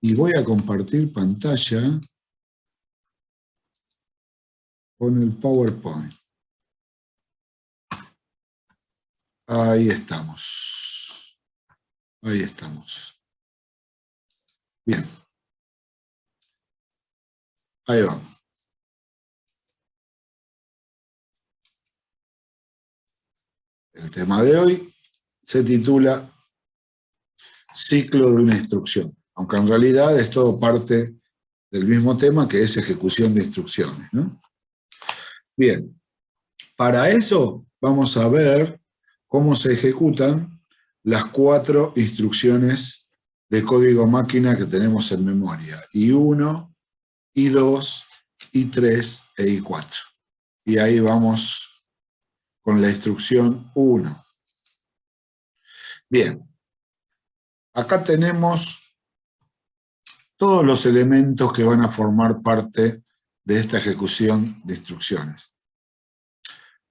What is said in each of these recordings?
y voy a compartir pantalla con el PowerPoint. Ahí estamos. Ahí estamos. Bien. Ahí vamos. El tema de hoy se titula Ciclo de una instrucción, aunque en realidad es todo parte del mismo tema, que es ejecución de instrucciones, ¿no? Bien, para eso vamos a ver cómo se ejecutan las 4 instrucciones de código máquina que tenemos en memoria, I1, I2, I3 e I4. Y ahí vamos con la instrucción 1. Bien, acá tenemos todos los elementos que van a formar parte de esta ejecución de instrucciones.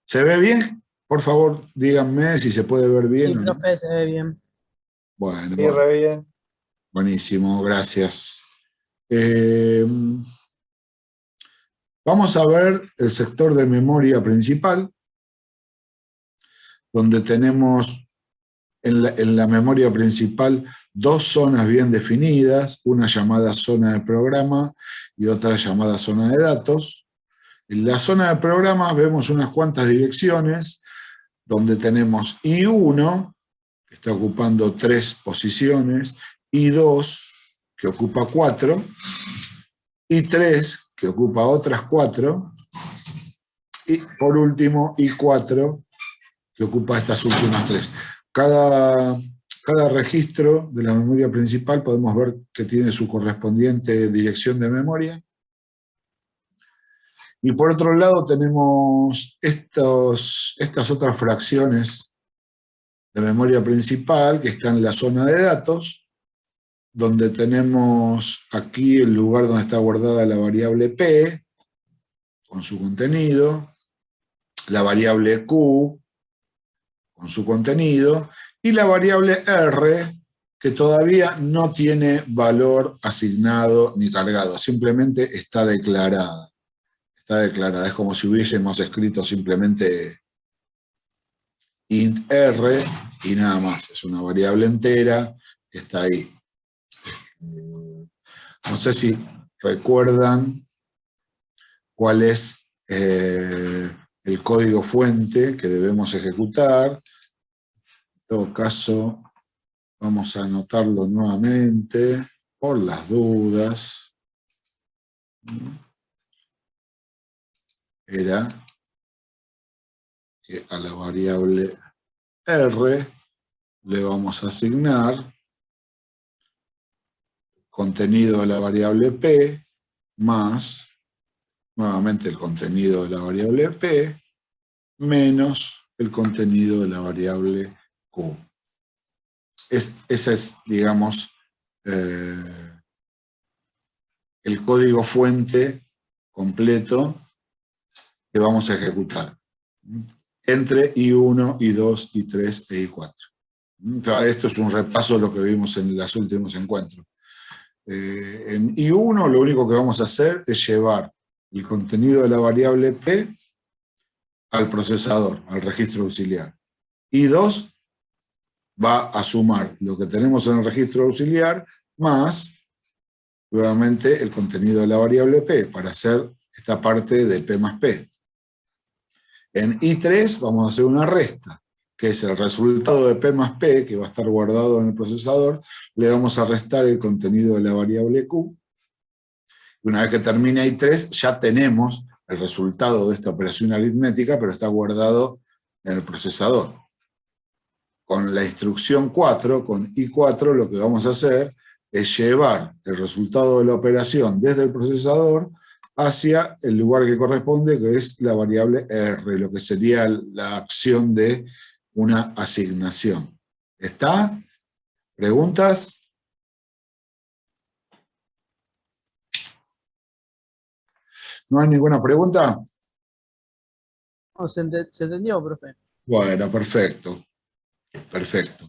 ¿Se ve bien? Por favor, díganme si se puede ver bien. Sí, profe, se ve bien. Bueno, Sí, re bien. buenísimo, gracias. Vamos a ver el sector de memoria principal, donde tenemos en la memoria principal 2 zonas bien definidas, una llamada zona de programa y otra llamada zona de datos. En la zona de programa vemos unas cuantas direcciones, donde tenemos I1, que está ocupando 3 posiciones, I2, que ocupa 4, I3, que ocupa otras 4, y por último I4, que ocupa estas últimas 3. Cada registro de la memoria principal podemos ver que tiene su correspondiente dirección de memoria. Y por otro lado tenemos estas otras fracciones de memoria principal que están en la zona de datos, donde tenemos aquí el lugar donde está guardada la variable P, con su contenido, la variable Q, con su contenido, y la variable R, que todavía no tiene valor asignado ni cargado, simplemente está declarada. Está declarada, es como si hubiésemos escrito simplemente int R y nada más, es una variable entera que está ahí. No sé si recuerdan cuál es el código fuente que debemos ejecutar. En todo caso, vamos a anotarlo nuevamente por las dudas. Era que a la variable R le vamos a asignar contenido de la variable P más, nuevamente el contenido de la variable P, menos el contenido de la variable Q. Ese es, digamos, el código fuente completo que vamos a ejecutar entre I1, I2, I3 e I4. Entonces, esto es un repaso de lo que vimos en los últimos encuentros. En I1 lo único que vamos a hacer es llevar el contenido de la variable P al procesador, al registro auxiliar. I2 va a sumar lo que tenemos en el registro auxiliar más, nuevamente, el contenido de la variable P para hacer esta parte de P más P. En I3 vamos a hacer una resta, que es el resultado de P más P, que va a estar guardado en el procesador, le vamos a restar el contenido de la variable Q. Y una vez que termine I3, ya tenemos el resultado de esta operación aritmética, pero está guardado en el procesador. Con la instrucción 4, con I4, lo que vamos a hacer es llevar el resultado de la operación desde el procesador hacia el lugar que corresponde, que es la variable R, lo que sería la acción de una asignación. ¿Está? ¿Preguntas? ¿No hay ninguna pregunta? No, se entendió, profe. Bueno, perfecto. Perfecto.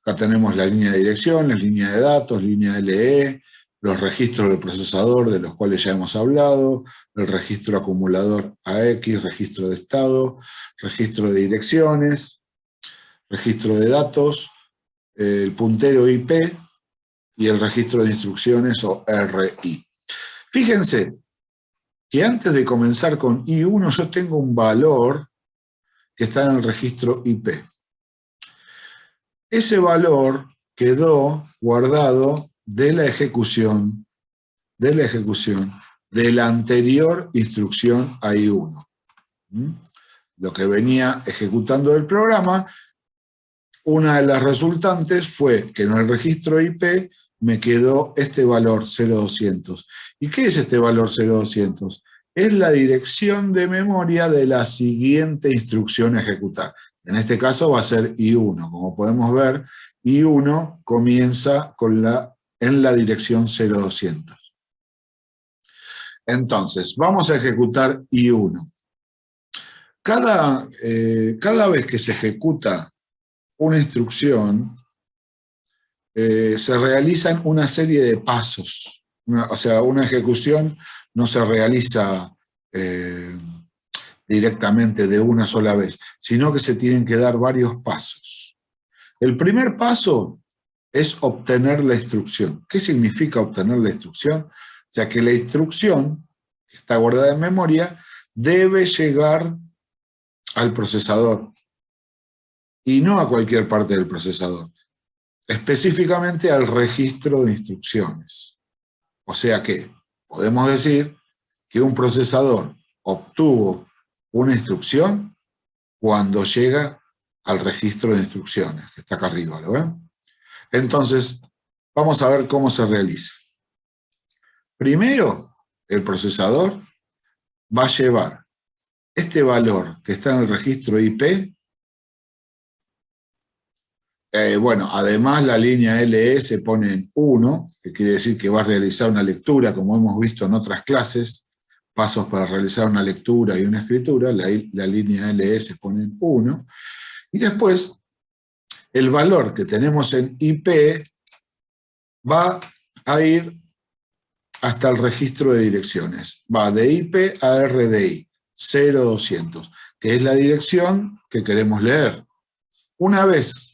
Acá tenemos la línea de direcciones, línea de datos, línea LE, los registros del procesador de los cuales ya hemos hablado, el registro acumulador AX, registro de estado, registro de direcciones, registro de datos, el puntero IP y el registro de instrucciones o RI. Fíjense que antes de comenzar con I1 yo tengo un valor que está en el registro IP. Ese valor quedó guardado de la ejecución de la anterior instrucción a I1. Lo que venía ejecutando el programa, una de las resultantes fue que en el registro IP me quedó este valor 0200. ¿Y qué es este valor 0200? Es la dirección de memoria de la siguiente instrucción a ejecutar. En este caso va a ser I1. Como podemos ver, I1 comienza en la dirección 0200. Entonces, vamos a ejecutar I1. Cada vez que se ejecuta una instrucción, se realizan una serie de pasos. O sea, una ejecución no se realiza directamente de una sola vez, sino que se tienen que dar varios pasos. El primer paso es obtener la instrucción. ¿Qué significa obtener la instrucción? O sea, que la instrucción, que está guardada en memoria, debe llegar al procesador, y no a cualquier parte del procesador, específicamente al registro de instrucciones. O sea que podemos decir que un procesador obtuvo una instrucción cuando llega al registro de instrucciones, que está acá arriba, ¿lo ven? Entonces, vamos a ver cómo se realiza. Primero, el procesador va a llevar este valor que está en el registro IP. Bueno, además la línea LE se pone en 1, que quiere decir que va a realizar una lectura, como hemos visto en otras clases, pasos para realizar una lectura y una escritura, la línea LE se pone en 1, y después el valor que tenemos en IP va a ir hasta el registro de direcciones, va de IP a RDI, 0200, que es la dirección que queremos leer. Una vez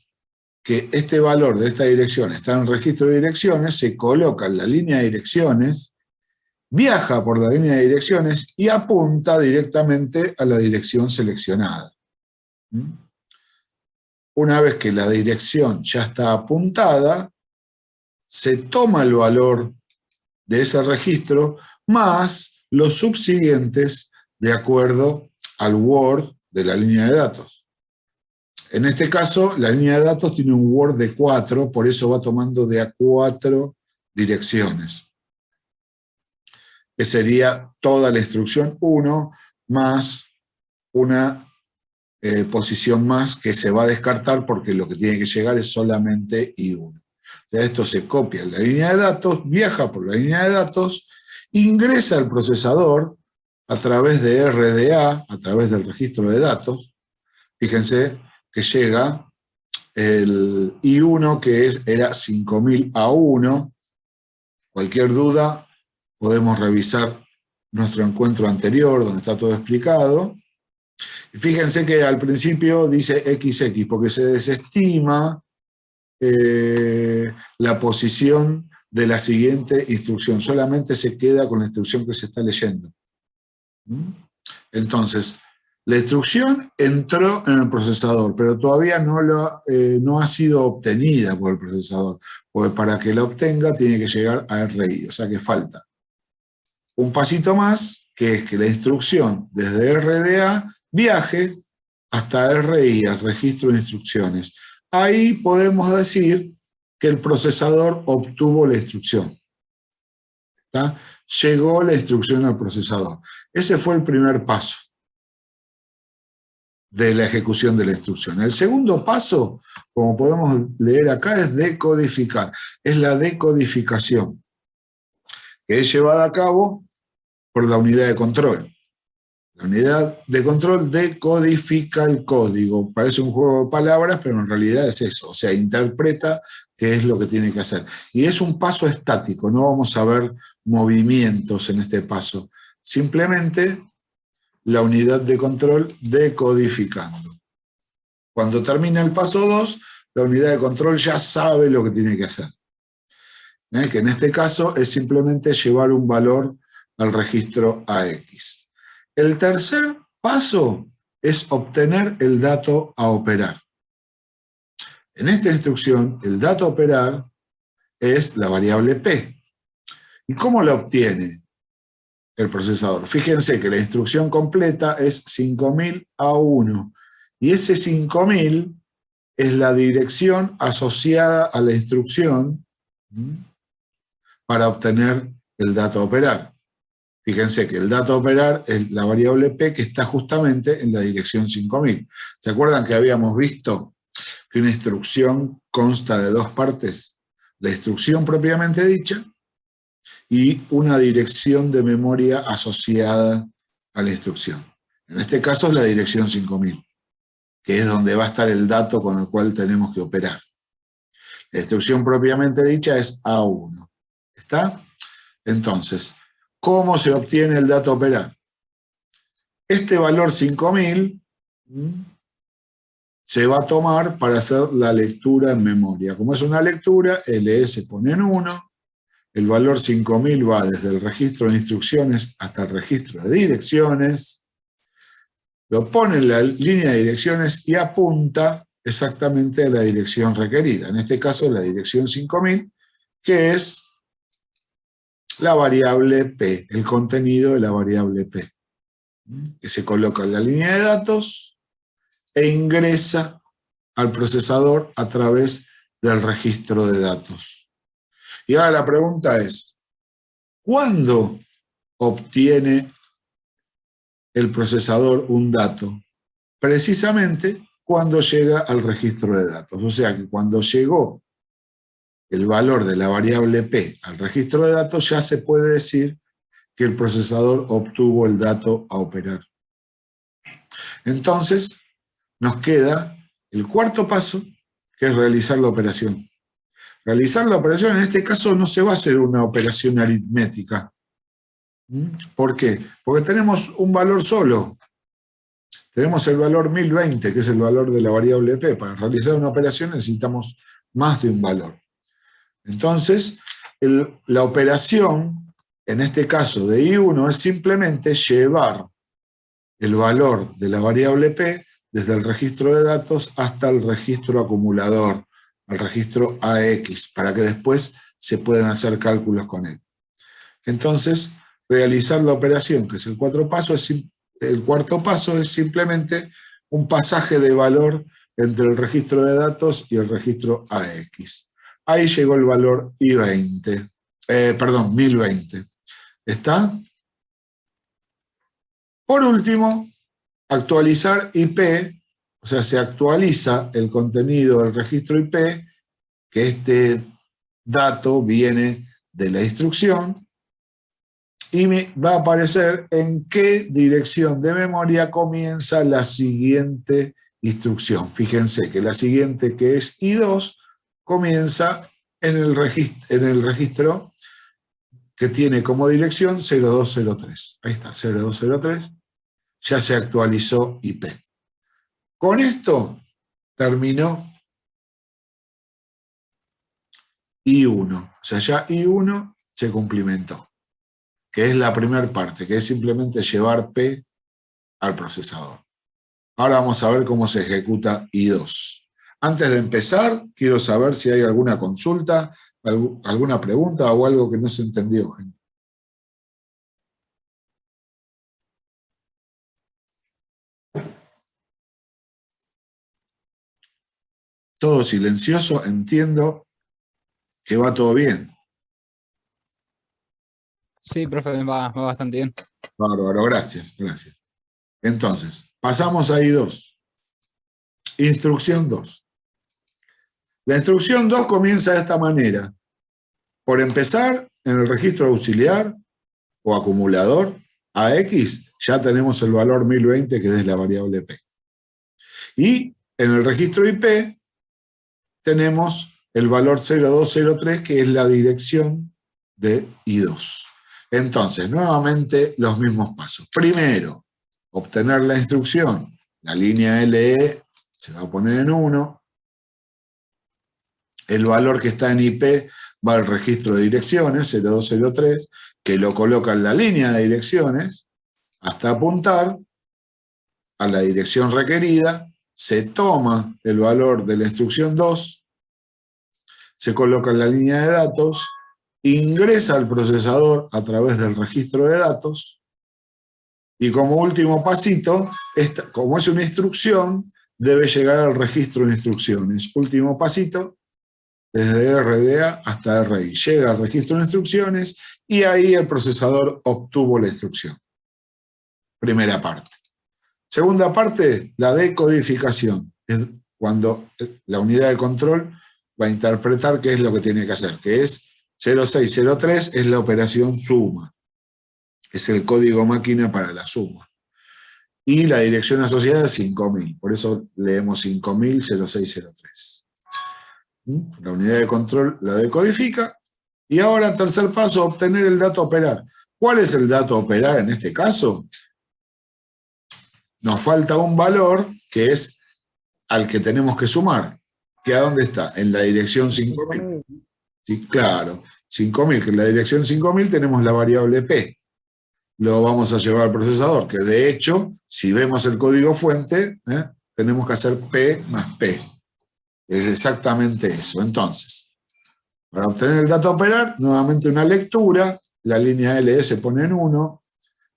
que este valor de esta dirección está en el registro de direcciones, se coloca en la línea de direcciones, viaja por la línea de direcciones y apunta directamente a la dirección seleccionada. Una vez que la dirección ya está apuntada, se toma el valor de ese registro más los subsiguientes de acuerdo al word de la línea de datos. En este caso, la línea de datos tiene un word de 4, por eso va tomando de a 4 direcciones. Que sería toda la instrucción 1 más una posición más que se va a descartar porque lo que tiene que llegar es solamente I1. Entonces, esto se copia en la línea de datos, viaja por la línea de datos, ingresa al procesador a través de RDA, a través del registro de datos. Fíjense que llega el I1 que era 5000 A1. Cualquier duda podemos revisar nuestro encuentro anterior donde está todo explicado. Y fíjense que al principio dice XX porque se desestima la posición de la siguiente instrucción. Solamente se queda con la instrucción que se está leyendo. Entonces, la instrucción entró en el procesador, pero todavía no ha sido obtenida por el procesador, porque para que la obtenga tiene que llegar a RI, o sea que falta un pasito más, que es que la instrucción desde RDA viaje hasta RI, al registro de instrucciones. Ahí podemos decir que el procesador obtuvo la instrucción. ¿Está? Llegó la instrucción al procesador. Ese fue el primer paso de la ejecución de la instrucción. El segundo paso, como podemos leer acá, es decodificar. Es la decodificación, que es llevada a cabo por la unidad de control. La unidad de control decodifica el código. Parece un juego de palabras, pero en realidad es eso. O sea, interpreta qué es lo que tiene que hacer. Y es un paso estático, no vamos a ver movimientos en este paso. Simplemente la unidad de control decodificando. Cuando termina el paso 2, la unidad de control ya sabe lo que tiene que hacer. Que en este caso es simplemente llevar un valor al registro AX. El tercer paso es obtener el dato a operar. En esta instrucción, el dato a operar es la variable P. ¿Y cómo la obtiene el procesador? Fíjense que la instrucción completa es 5000 A1. Y ese 5000 es la dirección asociada a la instrucción para obtener el dato a operar. Fíjense que el dato a operar es la variable P que está justamente en la dirección 5000. ¿Se acuerdan que habíamos visto que una instrucción consta de dos partes? La instrucción propiamente dicha y una dirección de memoria asociada a la instrucción. En este caso es la dirección 5000, que es donde va a estar el dato con el cual tenemos que operar. La instrucción propiamente dicha es A1. ¿Está? Entonces, ¿cómo se obtiene el dato a operar? Este valor 5000 se va a tomar para hacer la lectura en memoria. Como es una lectura, ls pone en 1, el valor 5000 va desde el registro de instrucciones hasta el registro de direcciones, lo pone en la línea de direcciones y apunta exactamente a la dirección requerida. En este caso, la dirección 5000, que es la variable P, el contenido de la variable P, que se coloca en la línea de datos e ingresa al procesador a través del registro de datos. Y ahora la pregunta es, ¿cuándo obtiene el procesador un dato? Precisamente cuando llega al registro de datos. O sea que cuando llegó el valor de la variable P al registro de datos, ya se puede decir que el procesador obtuvo el dato a operar. Entonces, nos queda el cuarto paso, que es realizar la operación. Realizar la operación, en este caso, no se va a hacer una operación aritmética. ¿Por qué? Porque tenemos un valor solo. Tenemos el valor 1020, que es el valor de la variable P. Para realizar una operación necesitamos más de un valor. Entonces, la operación, en este caso de I1, es simplemente llevar el valor de la variable P desde el registro de datos hasta el registro acumulador, al registro AX, para que después se puedan hacer cálculos con él. Entonces, realizar la operación, que es el cuarto paso, es simplemente un pasaje de valor entre el registro de datos y el registro AX. Ahí llegó el valor I20, 1020. ¿Está? Por último, actualizar IP, o sea, se actualiza el contenido del registro IP, que este dato viene de la instrucción, y me va a aparecer en qué dirección de memoria comienza la siguiente instrucción. Fíjense que la siguiente, que es I2, comienza en el registro que tiene como dirección 0203. Ahí está, 0203. Ya se actualizó IP. Con esto terminó I1. O sea, ya I1 se cumplimentó, que es la primera parte, que es simplemente llevar P al procesador. Ahora vamos a ver cómo se ejecuta I2. Antes de empezar, quiero saber si hay alguna consulta, alguna pregunta o algo que no se entendió, gente. Todo silencioso, entiendo que va todo bien. Sí, profe, va bastante bien. Bárbaro, gracias, gracias. Entonces, pasamos a I2. Instrucción 2. La instrucción 2 comienza de esta manera. Por empezar, en el registro auxiliar o acumulador AX ya tenemos el valor 1020, que es la variable P. Y en el registro IP tenemos el valor 0203, que es la dirección de I2. Entonces, nuevamente los mismos pasos. Primero, obtener la instrucción. La línea LE se va a poner en 1. El valor que está en IP va al registro de direcciones, 0203, que lo coloca en la línea de direcciones, hasta apuntar a la dirección requerida, se toma el valor de la instrucción 2, se coloca en la línea de datos, ingresa al procesador a través del registro de datos, y como último pasito, como es una instrucción, debe llegar al registro de instrucciones. Último pasito, desde RDA hasta RI. Llega al registro de instrucciones y ahí el procesador obtuvo la instrucción. Primera parte. Segunda parte, la decodificación. Es cuando la unidad de control va a interpretar qué es lo que tiene que hacer, que es 0603, es la operación suma. Es el código máquina para la suma. Y la dirección asociada es 5000, por eso leemos 5000-0603. La unidad de control la decodifica. Y ahora, tercer paso, obtener el dato a operar. ¿Cuál es el dato a operar en este caso? Nos falta un valor que es al que tenemos que sumar. ¿Que a dónde está? En la dirección 5000. Sí, claro, 5000, que en la dirección 5000 tenemos la variable P. Lo vamos a llevar al procesador, que de hecho, si vemos el código fuente, tenemos que hacer P más P. Es exactamente eso. Entonces, para obtener el dato a operar, nuevamente una lectura, la línea LE se pone en 1,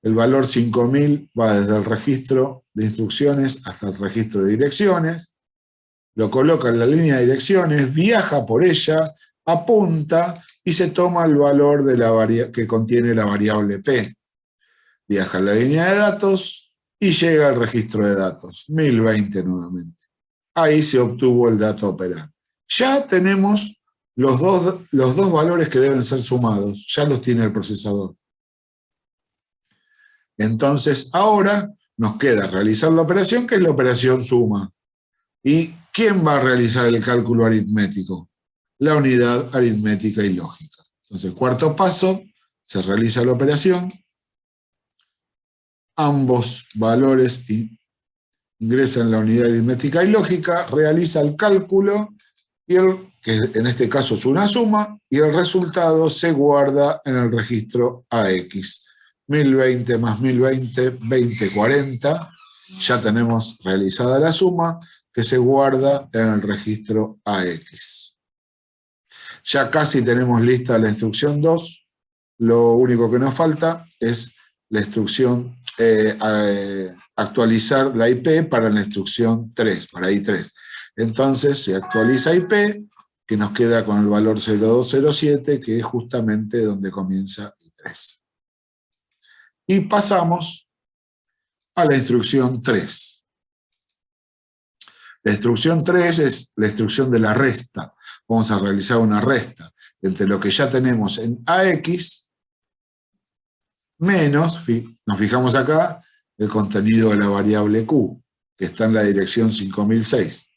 el valor 5000 va desde el registro de instrucciones hasta el registro de direcciones, lo coloca en la línea de direcciones, viaja por ella, apunta y se toma el valor de que contiene la variable P. Viaja a la línea de datos y llega al registro de datos, 1020 nuevamente. Ahí se obtuvo el dato a operar. Ya tenemos los dos valores que deben ser sumados, ya los tiene el procesador. Entonces, ahora nos queda realizar la operación, que es la operación suma. ¿Y quién va a realizar el cálculo aritmético? La unidad aritmética y lógica. Entonces, cuarto paso, se realiza la operación. Ambos valores ingresan en la unidad aritmética y lógica, realiza el cálculo, que en este caso es una suma, y el resultado se guarda en el registro AX. 1020 más 1020, 2040. Ya tenemos realizada la suma, que se guarda en el registro AX. Ya casi tenemos lista la instrucción 2. Lo único que nos falta es la instrucción, actualizar la IP para la instrucción 3, para I3. Entonces se actualiza IP, que nos queda con el valor 0207, que es justamente donde comienza I3. Y pasamos a la instrucción 3. La instrucción 3 es la instrucción de la resta. Vamos a realizar una resta entre lo que ya tenemos en AX menos, nos fijamos acá, el contenido de la variable Q, que está en la dirección 5006.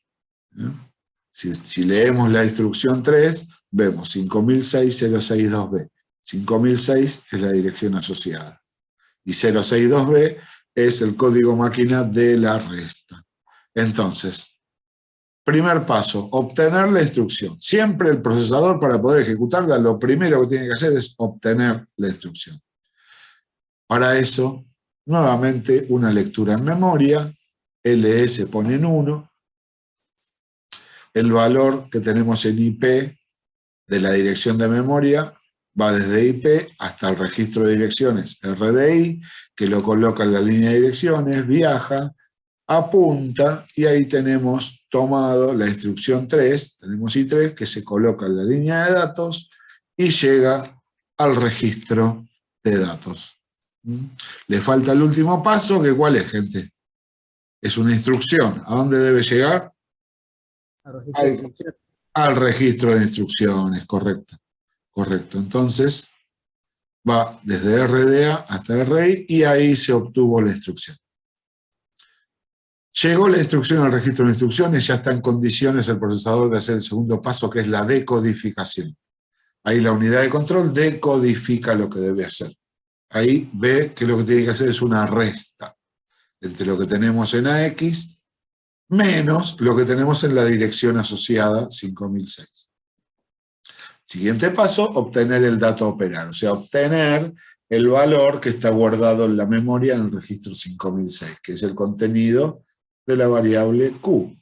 Si leemos la instrucción 3, vemos 5006-062B. 5006 es la dirección asociada. Y 062B es el código máquina de la resta. Entonces, primer paso, obtener la instrucción. Siempre el procesador, para poder ejecutarla, lo primero que tiene que hacer es obtener la instrucción. Para eso, nuevamente, una lectura en memoria, LE se pone en 1, el valor que tenemos en IP de la dirección de memoria va desde IP hasta el registro de direcciones RDI, que lo coloca en la línea de direcciones, viaja, apunta, y ahí tenemos tomado la instrucción 3, tenemos I3, que se coloca en la línea de datos y llega al registro de datos. Le falta el último paso, que ¿cuál es, gente? Es una instrucción. ¿A dónde debe llegar? Al registro de instrucciones, correcto. Correcto. Entonces, va desde RDA hasta RI y ahí se obtuvo la instrucción. Llegó la instrucción al registro de instrucciones, ya está en condiciones el procesador de hacer el segundo paso, que es la decodificación. Ahí la unidad de control decodifica lo que debe hacer. Ahí ve que lo que tiene que hacer es una resta entre lo que tenemos en AX menos lo que tenemos en la dirección asociada 5006. Siguiente paso, obtener el dato a operar, o sea, obtener el valor que está guardado en la memoria en el registro 5006, que es el contenido de la variable Q.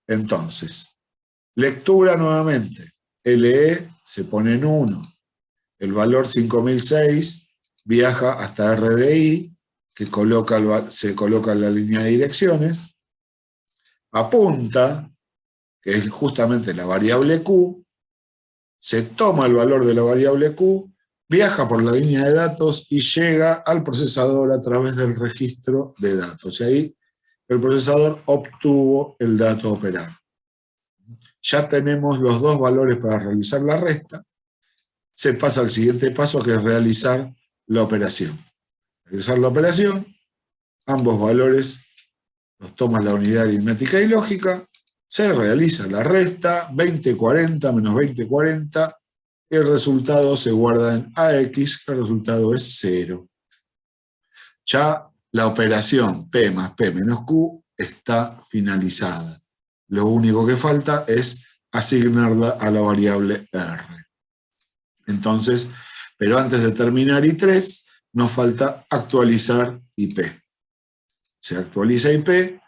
Entonces, lectura nuevamente. LE se pone en 1. El valor 5006 viaja hasta RDI, que se coloca en la línea de direcciones. Apunta, que es justamente la variable Q. Se toma el valor de la variable Q, viaja por la línea de datos y llega al procesador a través del registro de datos. Y ahí el procesador obtuvo el dato a operar. Ya tenemos los dos valores para realizar la resta. Se pasa al siguiente paso, que es realizar la operación. Realizar la operación, ambos valores los toma la unidad aritmética y lógica, se realiza la resta, 2040 menos 2040, el resultado se guarda en AX, el resultado es 0. Ya la operación P más P menos Q está finalizada. Lo único que falta es asignarla a la variable R. Entonces, pero antes de terminar I3, nos falta actualizar IP. Se actualiza IP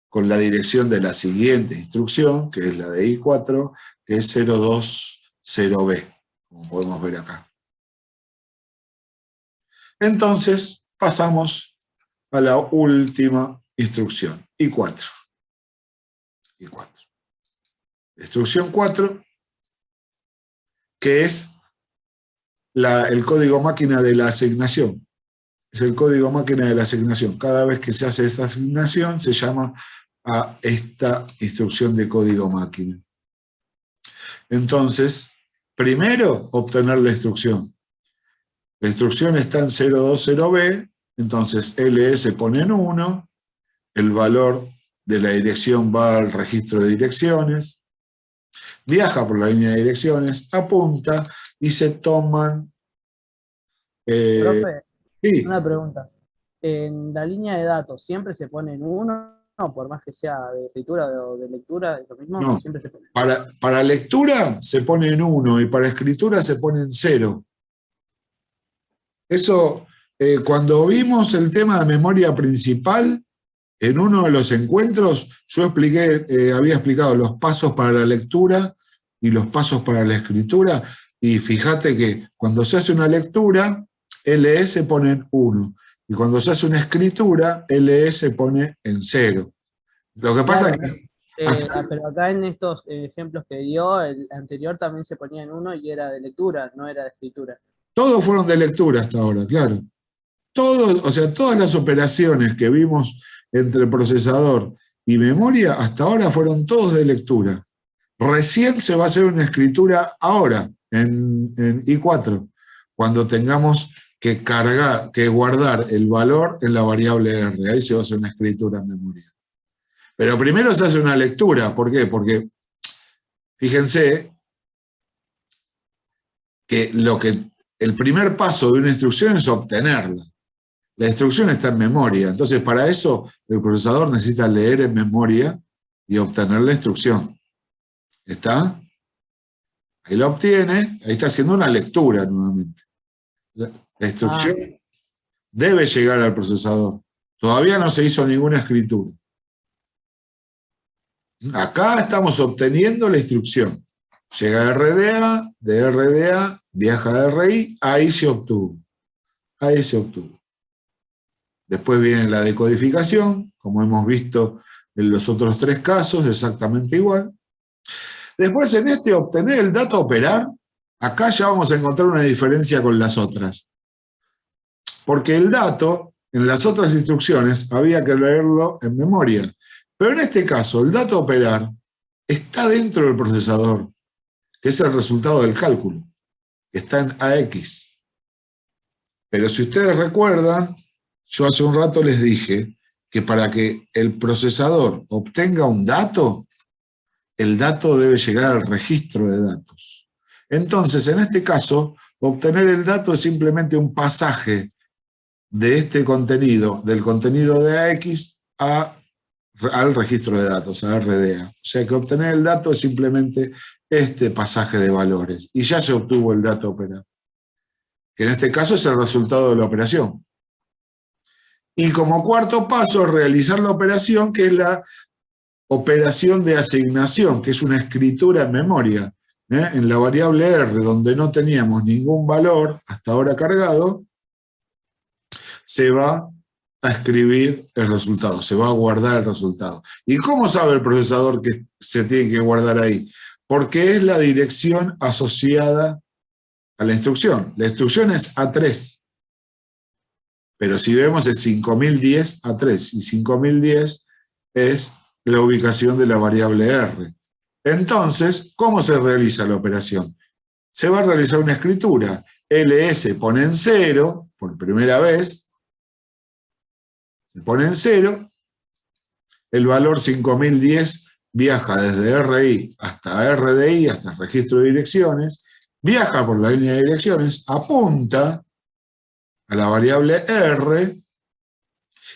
con la dirección de la siguiente instrucción, que es la de I4, que es 020B, como podemos ver acá. Entonces, pasamos a la última instrucción, I4. I4. Instrucción 4, que es el código máquina de la asignación. Es el código máquina de la asignación. Cada vez que se hace esta asignación, se llama a esta instrucción de código máquina. Entonces, primero, obtener la instrucción. La instrucción está en 020B, entonces LE se pone en 1, el valor de la dirección va al registro de direcciones, viaja por la línea de direcciones, apunta y se toman... Profe, sí. una pregunta. ¿En la línea de datos siempre se pone en 1? No, por más que sea de escritura o de lectura, es lo mismo, No, siempre se pone. para lectura se pone en 1 y para escritura se pone en 0. Eso, cuando vimos el tema de memoria principal, en uno de los encuentros, yo había explicado los pasos para la lectura y los pasos para la escritura, y fíjate que cuando se hace una lectura, LE se pone en 1, y cuando se hace una escritura, LE se pone en 0. Lo que pasa es que... Pero acá en estos ejemplos que dio, el anterior también se ponía en 1 y era de lectura, no era de escritura. Todos fueron de lectura hasta ahora, claro. O sea, todas las operaciones que vimos entre procesador y memoria hasta ahora fueron todos de lectura. Recién se va a hacer una escritura ahora, en I4, cuando tengamos que guardar el valor en la variable R. Ahí se va a hacer una escritura en memoria. Pero primero se hace una lectura. ¿Por qué? Porque, fíjense, que el primer paso de una instrucción es obtenerla. La instrucción está en memoria, entonces para eso el procesador necesita leer en memoria y obtener la instrucción. ¿Está? Ahí la obtiene, ahí está haciendo una lectura nuevamente. La instrucción debe llegar al procesador. Todavía no se hizo ninguna escritura. Acá estamos obteniendo la instrucción. Llega a RDA, de RDA viaja a RI, ahí se obtuvo. Ahí se obtuvo. Después viene la decodificación, como hemos visto en los otros 3 casos, exactamente igual. Después en obtener el dato a operar, acá ya vamos a encontrar una diferencia con las otras. Porque el dato, en las otras instrucciones, había que leerlo en memoria. Pero en este caso, el dato a operar está dentro del procesador, que es el resultado del cálculo, que está en AX. Pero si ustedes recuerdan, yo hace un rato les dije que para que el procesador obtenga un dato, el dato debe llegar al registro de datos. Entonces, en este caso, obtener el dato es simplemente un pasaje de este contenido, del contenido de AX al registro de datos, a RDA. O sea que obtener el dato es simplemente este pasaje de valores. Y ya se obtuvo el dato a operar, que en este caso es el resultado de la operación. Y como cuarto paso, realizar la operación, que es la operación de asignación, que es una escritura en memoria, en la variable R, donde no teníamos ningún valor hasta ahora cargado, se va a escribir el resultado, se va a guardar el resultado. ¿Y cómo sabe el procesador que se tiene que guardar ahí? Porque es la dirección asociada a la instrucción. La instrucción es A3, pero si vemos es 5010 A3, y 5010 es la ubicación de la variable R. Entonces, ¿cómo se realiza la operación? Se va a realizar una escritura. LS pone en 0, por primera vez, se pone en 0, el valor 5010 viaja desde RI hasta RDI, hasta el registro de direcciones, viaja por la línea de direcciones, apunta a la variable R,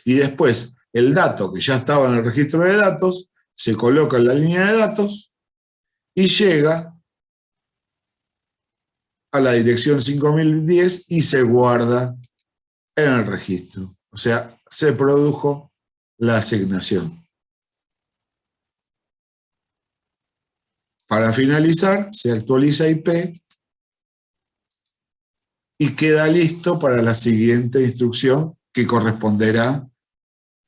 y después el dato que ya estaba en el registro de datos se coloca en la línea de datos y llega a la dirección 5010 y se guarda en el registro. O sea, se produjo la asignación. Para finalizar, se actualiza IP y queda listo para la siguiente instrucción, que corresponderá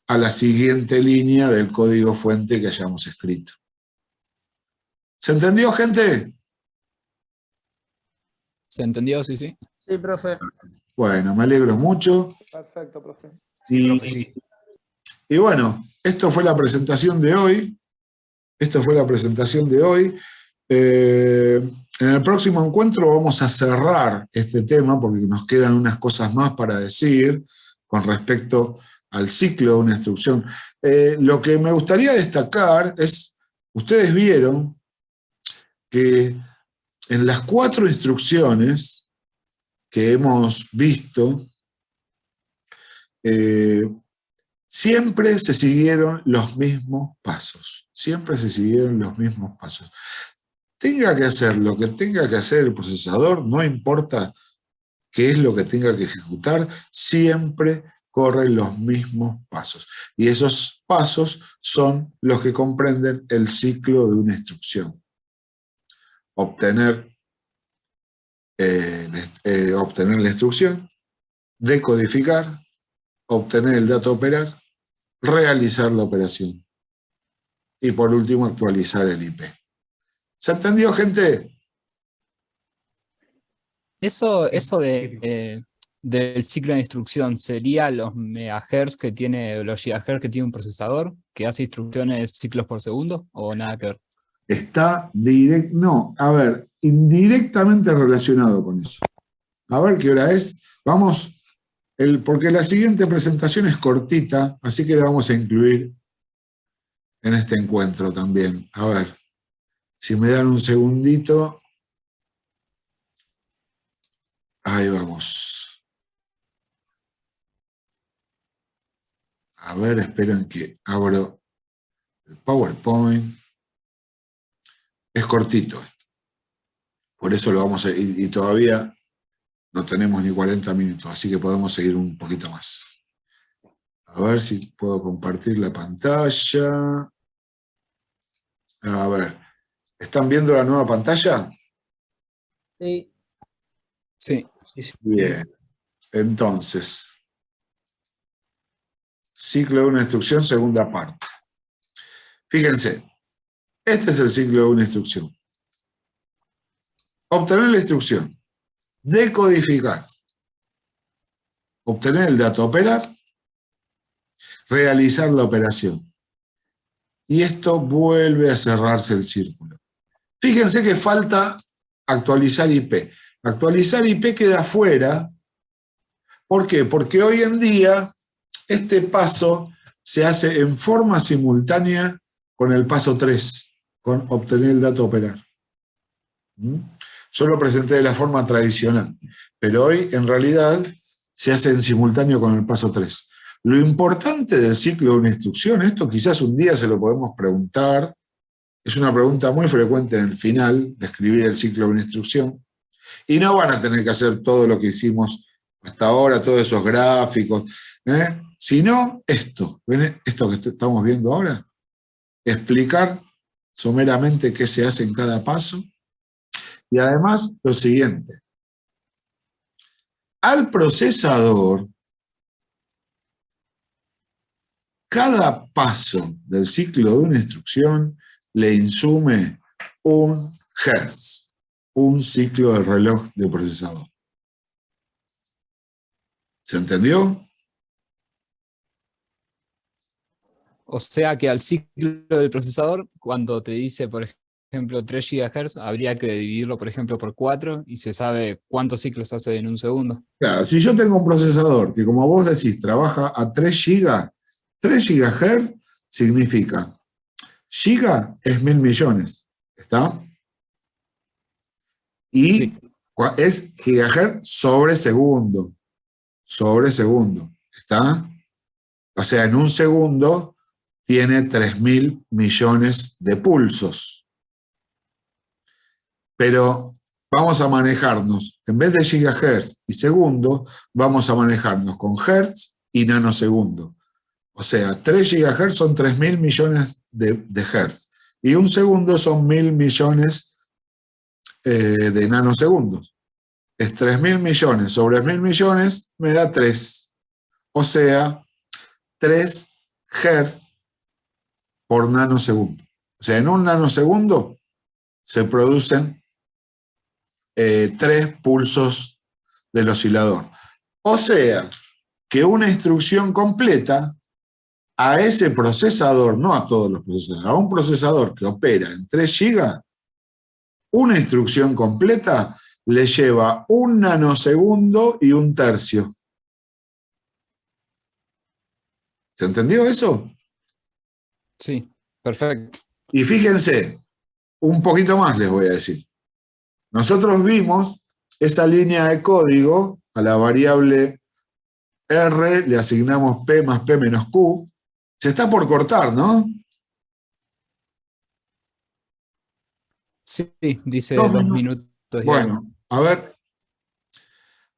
a la siguiente línea del código fuente que hayamos escrito. ¿Se entendió, gente? ¿Se entendió? Sí, sí. Sí, profe. Bueno, me alegro mucho. Perfecto, profe. Y bueno, esto fue la presentación de hoy. Esto fue la presentación de hoy. En el próximo encuentro vamos a cerrar este tema porque nos quedan unas cosas más para decir con respecto al ciclo de una instrucción. Lo que me gustaría destacar es, ustedes vieron que en las 4 instrucciones que hemos visto, siempre se siguieron los mismos pasos. Siempre se siguieron los mismos pasos. Tenga que hacer lo que tenga que hacer el procesador, no importa qué es lo que tenga que ejecutar, siempre corren los mismos pasos. Y esos pasos son los que comprenden el ciclo de una instrucción. Obtener la instrucción, decodificar, obtener el dato a operar, realizar la operación. Y por último, actualizar el IP. ¿Se entendió, gente? Eso del ciclo de instrucción, ¿sería los megahertz que tiene, los gigahertz que tiene un procesador, que hace instrucciones ciclos por segundo, o nada que ver? Está indirectamente relacionado con eso. A ver qué hora es. Vamos, porque la siguiente presentación es cortita, así que la vamos a incluir en este encuentro también. A ver, si me dan un segundito. Ahí vamos. A ver, esperen que abro el PowerPoint. Es cortito esto. Por eso lo vamos a... Y todavía no tenemos ni 40 minutos, así que podemos seguir un poquito más. A ver si puedo compartir la pantalla. A ver, ¿están viendo la nueva pantalla? Sí. Sí. Bien. Entonces, ciclo de una instrucción, segunda parte. Fíjense, este es el ciclo de una instrucción. Obtener la instrucción, decodificar, obtener el dato a operar, realizar la operación. Y esto vuelve a cerrarse el círculo. Fíjense que falta actualizar IP. Actualizar IP queda afuera ¿Por qué? Porque hoy en día este paso se hace en forma simultánea con el paso 3, con obtener el dato a operar. Yo lo presenté de la forma tradicional, pero hoy en realidad se hace en simultáneo con el paso 3. Lo importante del ciclo de una instrucción, esto quizás un día se lo podemos preguntar, es una pregunta muy frecuente en el final de escribir el ciclo de una instrucción, y no van a tener que hacer todo lo que hicimos hasta ahora, todos esos gráficos, sino esto, ¿ven? Esto que estamos viendo ahora, explicar someramente qué se hace en cada paso, y además lo siguiente, al procesador, cada paso del ciclo de una instrucción le insume un hertz, un ciclo del reloj de procesador. ¿Se entendió? O sea que al ciclo del procesador, cuando te dice, por ejemplo, 3 GHz, habría que dividirlo, por ejemplo, por 4 y se sabe cuántos ciclos hace en un segundo. Claro, si yo tengo un procesador que, como vos decís, trabaja a 3 GB, 3 GHz significa, giga es 1000 millones, ¿está? Y Sí. es gigahertz sobre segundo, ¿está? O sea, en un segundo tiene 3000 millones de pulsos. Pero vamos a manejarnos, en vez de gigahertz y segundo, vamos a manejarnos con hertz y nanosegundo. O sea, 3 gigahertz son 3000 millones de hertz. Y un segundo son 1000 millones de nanosegundos. Es 3000 millones sobre 1000 millones me da 3. O sea, 3 hertz por nanosegundo. O sea, en un nanosegundo se producen 3 pulsos del oscilador. O sea, que una instrucción completa a ese procesador, no a todos los procesadores, a un procesador que opera en 3 GB, una instrucción completa le lleva 1 nanosegundo y 1 tercio. ¿Se entendió eso? Sí, perfecto. Y fíjense, un poquito más les voy a decir. Nosotros vimos esa línea de código a la variable R, le asignamos P más P menos Q. Se está por cortar, ¿no? Sí, dice 2 2 minutos. minutos. Bueno, a ver,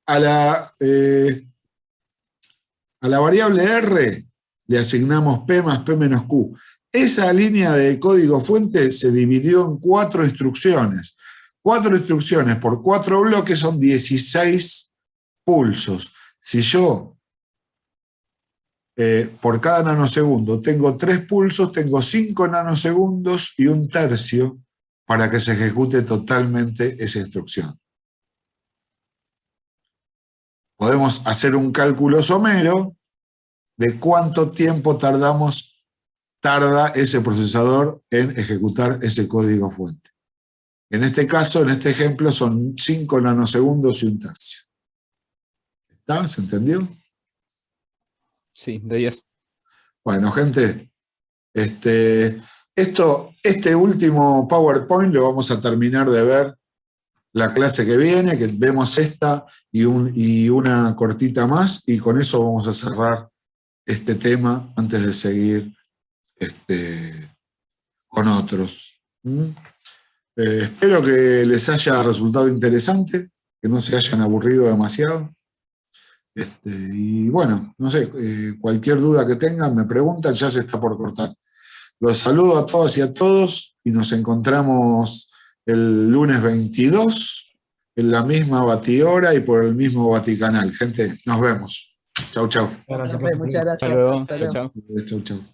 a la variable R le asignamos P más P menos Q. Esa línea de código fuente se dividió en 4 instrucciones. 4 instrucciones por 4 bloques son 16 pulsos. Si yo, por cada nanosegundo, tengo 3 pulsos, tengo 5 nanosegundos y 1 tercio para que se ejecute totalmente esa instrucción. Podemos hacer un cálculo somero de cuánto tiempo tarda ese procesador en ejecutar ese código fuente. En este caso, en este ejemplo, son 5 nanosegundos y 1 tercio. ¿Está? ¿Se entendió? Sí, de 10. Bueno, gente, este último PowerPoint lo vamos a terminar de ver la clase que viene, que vemos esta y una cortita más, y con eso vamos a cerrar este tema antes de seguir con otros. Espero que les haya resultado interesante, que no se hayan aburrido demasiado. Y bueno, no sé, cualquier duda que tengan me preguntan, ya se está por cortar. Los saludo a todas y a todos y nos encontramos el lunes 22 en la misma batihora y por el mismo Baticanal. Gente, nos vemos. Chau, chau. Muchas gracias. Hasta luego. Hasta Chau, luego. chau. Chau, chau.